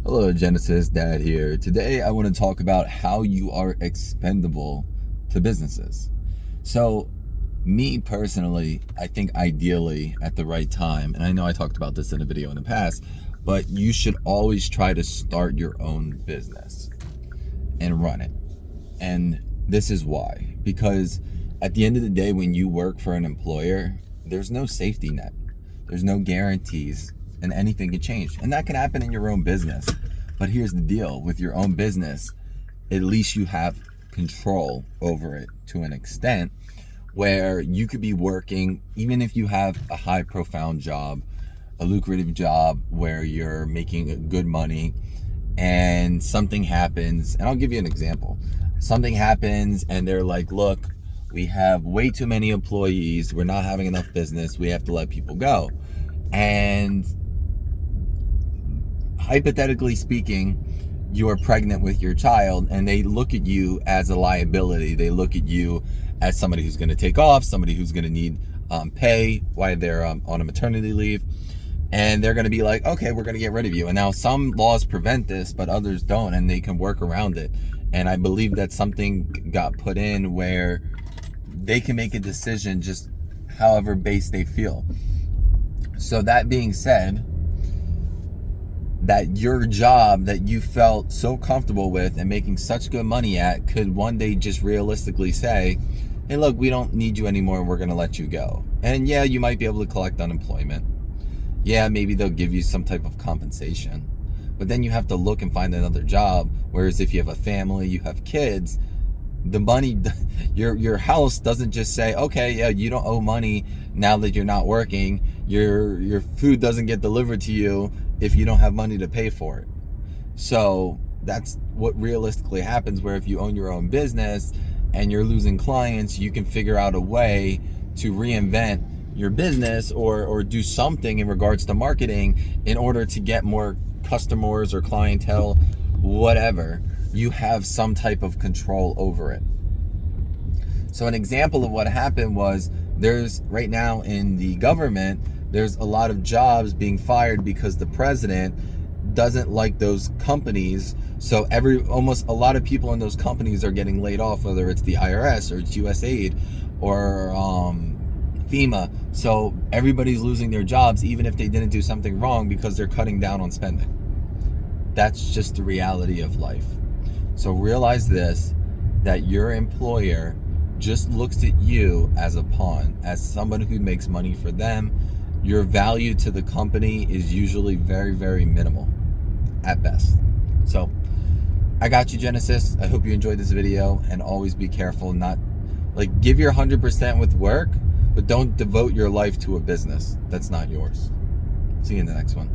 Hello, Genesis Dad here. Today I want to talk about how you are expendable to businesses. So, me personally, I think ideally at the right time, and I know I talked about this in a video in the past, but you should always try to start your own business and run it. And this is why. Because at the end of the day, when you work for an employer, there's no safety net, there's no guarantees, and anything can change. And that can happen in your own business. But here's the deal with your own business, at least you have control over it to an extent where you could be working, even if you have a high profound job, a lucrative job where you're making good money, and something happens. And I'll give you an example. Something happens and they're like, look, we have way too many employees, we're not having enough business, we have to let people go. And hypothetically speaking, you are pregnant with your child and they look at you as a liability. They look at you as somebody who's going to take off, somebody who's going to need pay while they're on a maternity leave. And they're going to be like, okay, we're going to get rid of you. And now some laws prevent this, but others don't, and they can work around it. And I believe that something got put in where they can make a decision just however based they feel. So that being said, that your job that you felt so comfortable with and making such good money at could one day just realistically say, hey, look, we don't need you anymore, we're going to let you go. And yeah, you might be able to collect unemployment. Yeah, maybe they'll give you some type of compensation. But then you have to look and find another job. Whereas if you have a family, you have kids, the money, your house doesn't just say, okay, yeah, you don't owe money now that you're not working. Your food doesn't get delivered to you if you don't have money to pay for it. So that's what realistically happens, where if you own your own business and you're losing clients, you can figure out a way to reinvent your business or do something in regards to marketing in order to get more customers or clientele, whatever. You have some type of control over it. So an example of what happened was, there's right now in the government, there's a lot of jobs being fired because the president doesn't like those companies. So almost a lot of people in those companies are getting laid off, whether it's the IRS or it's USAID or FEMA. So everybody's losing their jobs, even if they didn't do something wrong, because they're cutting down on spending. That's just the reality of life. So realize this, that your employer just looks at you as a pawn, as somebody who makes money for them. Your value to the company is usually very, very minimal at best. So I got you, Genesis. I hope you enjoyed this video, and always be careful. Not like, give your 100% with work, but don't devote your life to a business that's not yours. See you in the next one.